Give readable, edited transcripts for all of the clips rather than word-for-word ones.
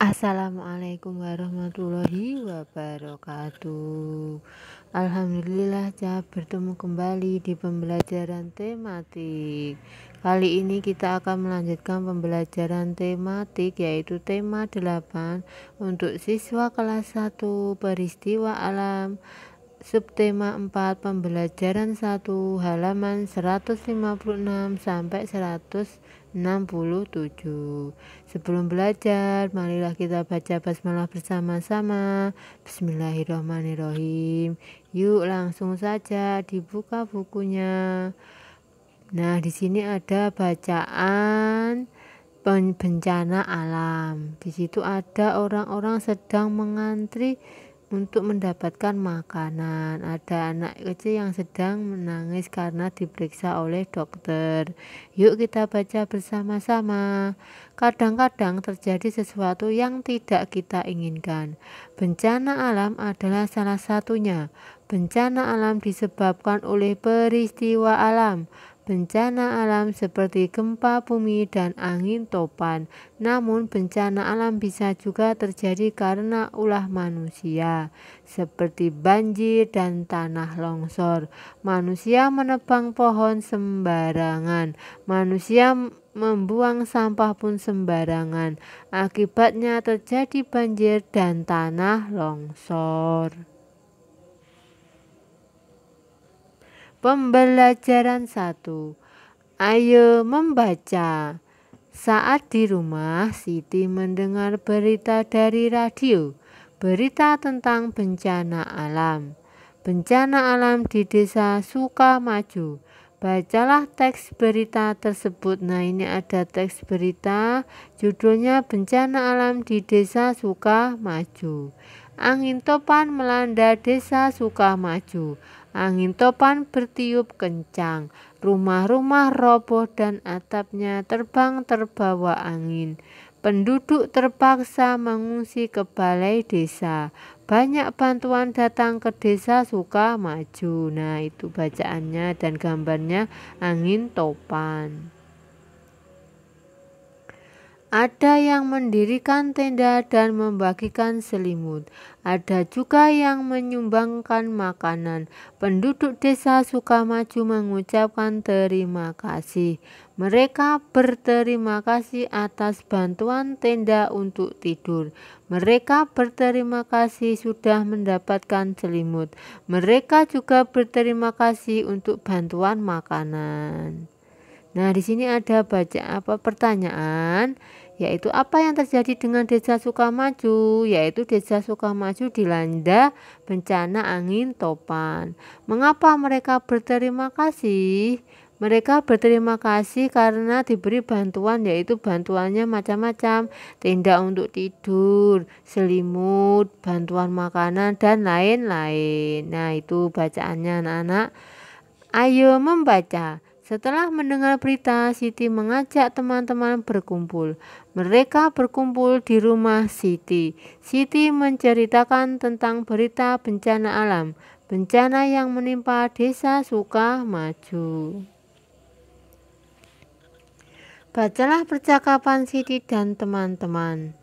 Assalamualaikum warahmatullahi wabarakatuh. Alhamdulillah bertemu kembali di pembelajaran tematik. Kali ini kita akan melanjutkan pembelajaran tematik, yaitu tema 8 untuk siswa kelas 1 peristiwa alam, subtema 4 pembelajaran 1 halaman 156 sampai 167. Sebelum belajar, marilah kita baca basmalah bersama-sama. Bismillahirrahmanirrahim. Yuk langsung saja dibuka bukunya. Nah, di sini ada bacaan bencana alam. Di situ ada orang-orang sedang mengantri untuk mendapatkan makanan. Ada anak kecil yang sedang menangis karena diperiksa oleh dokter. Yuk kita baca bersama-sama. Kadang-kadang terjadi sesuatu yang tidak kita inginkan. Bencana alam adalah salah satunya. Bencana alam disebabkan oleh peristiwa alam. Bencana alam seperti gempa bumi dan angin topan. Namun bencana alam bisa juga terjadi karena ulah manusia, seperti banjir dan tanah longsor. Manusia menebang pohon sembarangan. Manusia membuang sampah pun sembarangan. Akibatnya terjadi banjir dan tanah longsor. Pembelajaran 1. Ayo membaca. Saat di rumah, Siti mendengar berita dari radio. Berita tentang bencana alam. Bencana alam di desa Sukamaju. Bacalah teks berita tersebut. Nah, ini ada teks berita, judulnya Bencana Alam di Desa Sukamaju. Angin topan melanda desa Sukamaju. Angin topan bertiup kencang. Rumah-rumah roboh dan atapnya terbang terbawa angin. Penduduk terpaksa mengungsi ke balai desa. Banyak bantuan datang ke desa Sukamaju. Nah, itu bacaannya dan gambarnya angin topan. Ada yang mendirikan tenda dan membagikan selimut. Ada juga yang menyumbangkan makanan. Penduduk desa Sukamaju mengucapkan terima kasih. Mereka berterima kasih atas bantuan tenda untuk tidur. Mereka berterima kasih sudah mendapatkan selimut. Mereka juga berterima kasih untuk bantuan makanan. Nah, di sini ada pertanyaan, yaitu apa yang terjadi dengan desa Sukamaju? Yaitu desa Sukamaju dilanda bencana angin topan. Mengapa mereka berterima kasih? Mereka berterima kasih karena diberi bantuan, yaitu bantuannya macam-macam. Tenda untuk tidur, selimut, bantuan makanan, dan lain-lain. Nah, itu bacaannya anak-anak. Ayo membaca. Setelah mendengar berita, Siti mengajak teman-teman berkumpul. Mereka berkumpul di rumah Siti. Siti menceritakan tentang berita bencana alam, bencana yang menimpa desa Sukamaju. Bacalah percakapan Siti dan teman-teman.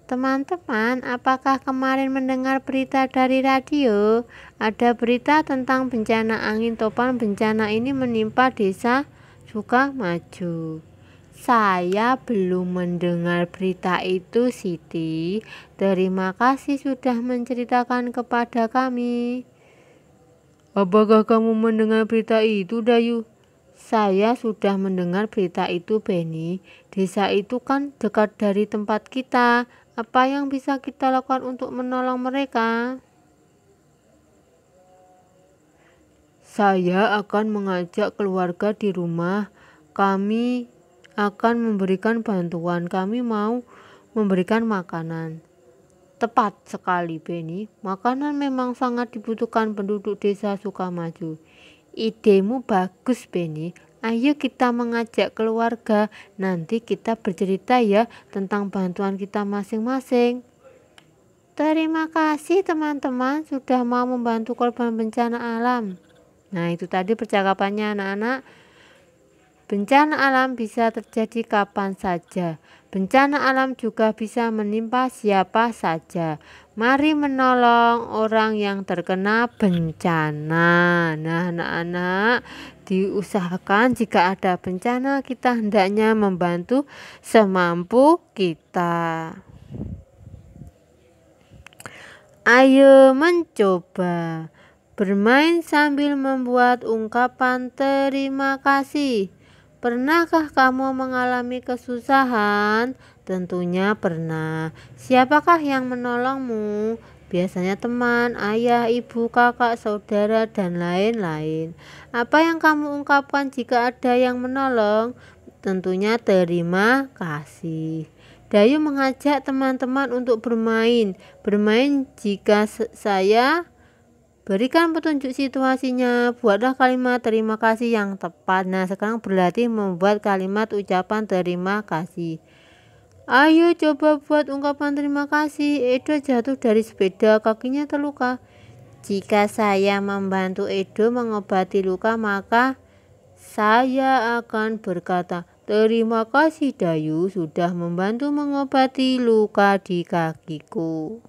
Teman-teman, apakah kemarin mendengar berita dari radio? Ada berita tentang bencana angin topan. Bencana ini menimpa desa Sukamaju. Saya belum mendengar berita itu, Siti. Terima kasih sudah menceritakan kepada kami. Apakah kamu mendengar berita itu, Dayu? Saya sudah mendengar berita itu, Benny. Desa itu kan dekat dari tempat kita. Apa yang bisa kita lakukan untuk menolong mereka? Saya akan mengajak keluarga di rumah. Kami akan memberikan bantuan. Kami mau memberikan makanan. Tepat sekali, Benny. Makanan memang sangat dibutuhkan penduduk desa Sukamaju. Idemu bagus, Benny. Ayo kita mengajak keluarga. Nanti kita bercerita ya tentang bantuan kita masing-masing. Terima kasih teman-teman sudah mau membantu korban bencana alam. Nah, itu tadi percakapannya anak-anak. Bencana alam bisa terjadi kapan saja. Bencana alam juga bisa menimpa siapa saja. Mari menolong orang yang terkena bencana. Nah, anak-anak, diusahakan jika ada bencana kita hendaknya membantu semampu kita. Ayo mencoba bermain sambil membuat ungkapan terima kasih. Pernahkah kamu mengalami kesusahan? Tentunya pernah. Siapakah yang menolongmu? Biasanya teman, ayah, ibu, kakak, saudara, dan lain-lain. Apa yang kamu ungkapkan jika ada yang menolong? Tentunya terima kasih. Dayu mengajak teman-teman untuk bermain. Bermain jika saya berikan petunjuk situasinya, buatlah kalimat terima kasih yang tepat. Nah, sekarang berlatih membuat kalimat ucapan terima kasih. Ayo coba buat ungkapan terima kasih. Edo jatuh dari sepeda, kakinya terluka. Jika saya membantu Edo mengobati luka, maka saya akan berkata, terima kasih Dayu sudah membantu mengobati luka di kakiku.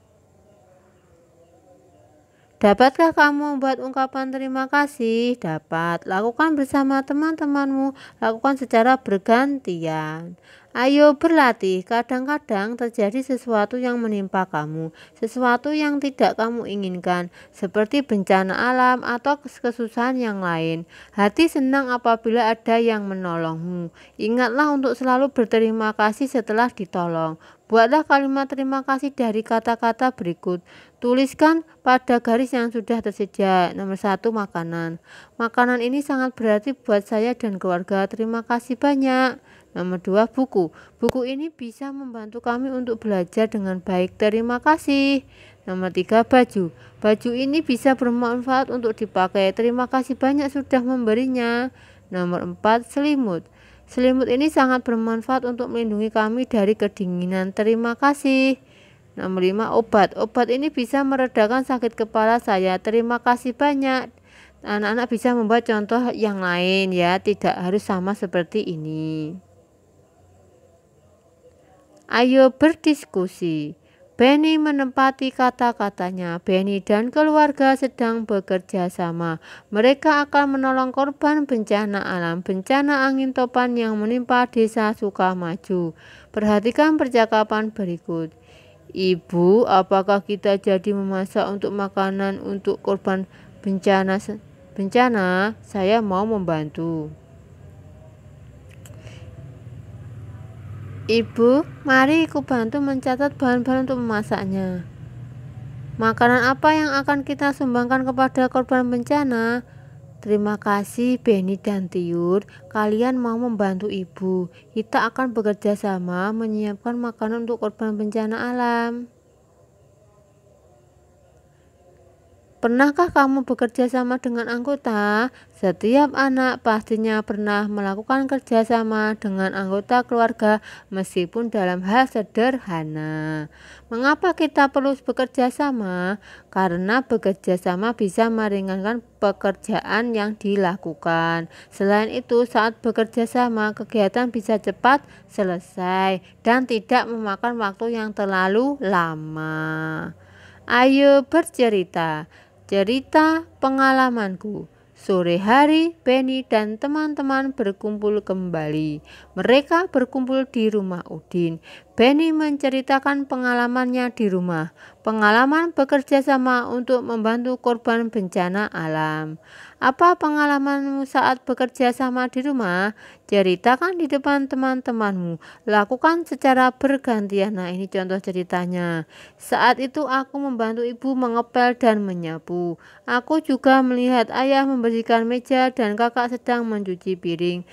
Dapatkah kamu membuat ungkapan terima kasih? Dapat. Lakukan bersama teman-temanmu. Lakukan secara bergantian. Ayo berlatih. Kadang-kadang terjadi sesuatu yang menimpa kamu. Sesuatu yang tidak kamu inginkan. Seperti bencana alam atau kesusahan yang lain. Hati senang apabila ada yang menolongmu. Ingatlah untuk selalu berterima kasih setelah ditolong. Buatlah kalimat terima kasih dari kata-kata berikut. Tuliskan pada garis yang sudah tersedia. Nomor 1, makanan. Makanan ini sangat berarti buat saya dan keluarga. Terima kasih banyak. Nomor 2, buku. Buku ini bisa membantu kami untuk belajar dengan baik. Terima kasih. Nomor 3, baju. Baju ini bisa bermanfaat untuk dipakai. Terima kasih banyak sudah memberinya. Nomor 4, selimut. Selimut ini sangat bermanfaat untuk melindungi kami dari kedinginan. Terima kasih. Nomor 5, obat. Obat ini bisa meredakan sakit kepala saya. Terima kasih banyak. Anak-anak bisa membuat contoh yang lain ya, tidak harus sama seperti ini. Ayo berdiskusi. Benny menempati kata-katanya. Benny dan keluarga sedang bekerja sama. Mereka akan menolong korban bencana alam, bencana angin topan yang menimpa desa Sukamaju. Perhatikan percakapan berikut. Ibu, apakah kita jadi memasak untuk makanan untuk korban bencana? Saya mau membantu. Ibu, mari aku bantu mencatat bahan-bahan untuk memasaknya. Makanan apa yang akan kita sumbangkan kepada korban bencana? Terima kasih Benny dan Tiur, kalian mau membantu ibu. Kita akan bekerja sama menyiapkan makanan untuk korban bencana alam. Pernahkah kamu bekerja sama dengan anggota? Setiap anak pastinya pernah melakukan kerjasama dengan anggota keluarga meskipun dalam hal sederhana. Mengapa kita perlu bekerja sama? Karena bekerja sama bisa meringankan pekerjaan yang dilakukan. Selain itu, saat bekerja sama, kegiatan bisa cepat selesai dan tidak memakan waktu yang terlalu lama. Ayo bercerita. Cerita pengalamanku. Sore hari, Benny dan teman-teman berkumpul kembali. Mereka berkumpul di rumah Udin. Benny menceritakan pengalamannya di rumah. Pengalaman bekerja sama untuk membantu korban bencana alam. Apa pengalamanmu saat bekerja sama di rumah? Ceritakan di depan teman-temanmu. Lakukan secara bergantian. Nah, ini contoh ceritanya. Saat itu aku membantu ibu mengepel dan menyapu. Aku juga melihat ayah membersihkan meja dan kakak sedang mencuci piring.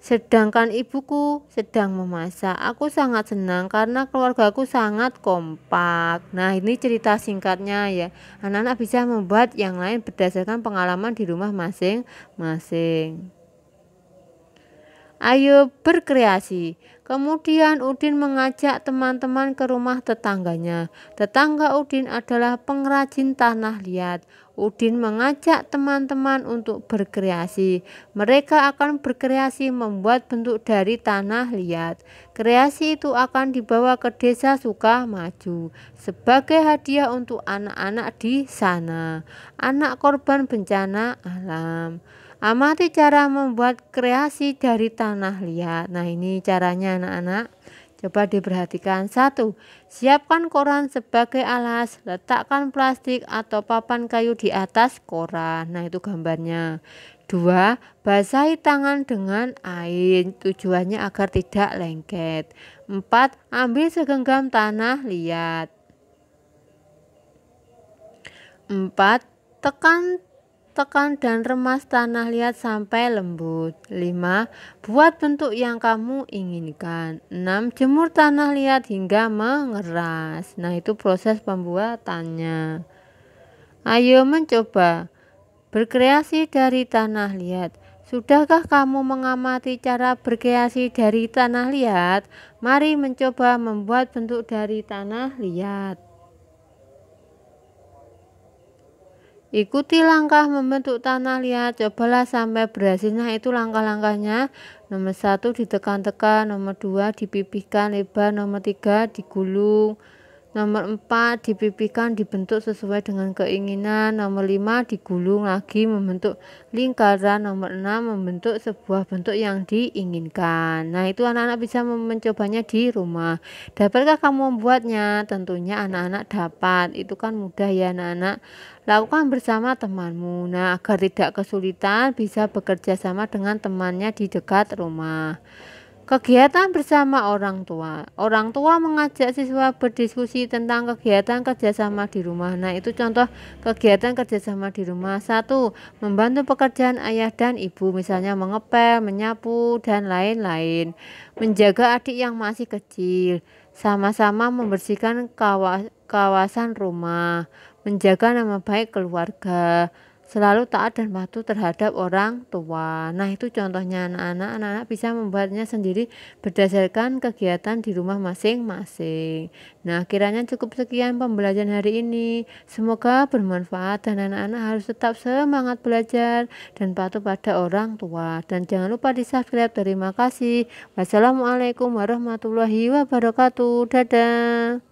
Sedangkan ibuku sedang memasak. Aku sangat senang karena keluargaku sangat kompak. Nah, ini cerita singkatnya ya. Anak-anak bisa membuat yang lain berdasarkan pengalaman di rumah masing-masing. Ayo berkreasi. Kemudian Udin mengajak teman-teman ke rumah tetangganya. Tetangga Udin adalah pengrajin tanah liat. Udin mengajak teman-teman untuk berkreasi. Mereka akan berkreasi membuat bentuk dari tanah liat. Kreasi itu akan dibawa ke desa Sukamaju sebagai hadiah untuk anak-anak di sana, anak korban bencana alam. Amati cara membuat kreasi dari tanah liat. Nah, ini caranya anak-anak. Coba diperhatikan. 1. Siapkan koran sebagai alas. Letakkan plastik atau papan kayu di atas koran. Nah, itu gambarnya. 2. Basahi tangan dengan air. Tujuannya agar tidak lengket. 4. Ambil segenggam tanah liat. 4. Tekan dan remas tanah liat sampai lembut. 5. Buat bentuk yang kamu inginkan. 6. Jemur tanah liat hingga mengeras. Nah, itu proses pembuatannya. Ayo mencoba berkreasi dari tanah liat. Sudahkah kamu mengamati cara berkreasi dari tanah liat? Mari mencoba membuat bentuk dari tanah liat. Ikuti langkah membentuk tanah liat, cobalah sampai berhasil. Nah, itu langkah-langkahnya. Nomor 1 ditekan-tekan, nomor 2 dipipihkan lebar, nomor 3 digulung, nomor 4 dipipihkan dibentuk sesuai dengan keinginan, nomor 5 digulung lagi membentuk lingkaran, nomor 6 membentuk sebuah bentuk yang diinginkan. Nah, itu anak-anak bisa mencobanya di rumah. Dapatkah kamu membuatnya? Tentunya anak-anak dapat. Itu kan mudah ya anak-anak. Lakukan bersama temanmu. Nah, agar tidak kesulitan, bisa bekerja sama dengan temannya di dekat rumah. Kegiatan bersama orang tua. Orang tua mengajak siswa berdiskusi tentang kegiatan kerjasama di rumah. Nah, itu contoh kegiatan kerjasama di rumah. 1. Membantu pekerjaan ayah dan ibu, misalnya mengepel, menyapu, dan lain-lain. Menjaga adik yang masih kecil. Sama-sama membersihkan kawasan rumah. Menjaga nama baik keluarga. Selalu taat dan patuh terhadap orang tua. Nah, itu contohnya anak-anak. Anak-anak bisa membuatnya sendiri berdasarkan kegiatan di rumah masing-masing. Nah, kiranya cukup sekian pembelajaran hari ini. Semoga bermanfaat dan anak-anak harus tetap semangat belajar dan patuh pada orang tua. Dan jangan lupa di-subscribe. Terima kasih. Wassalamualaikum warahmatullahi wabarakatuh. Dadah.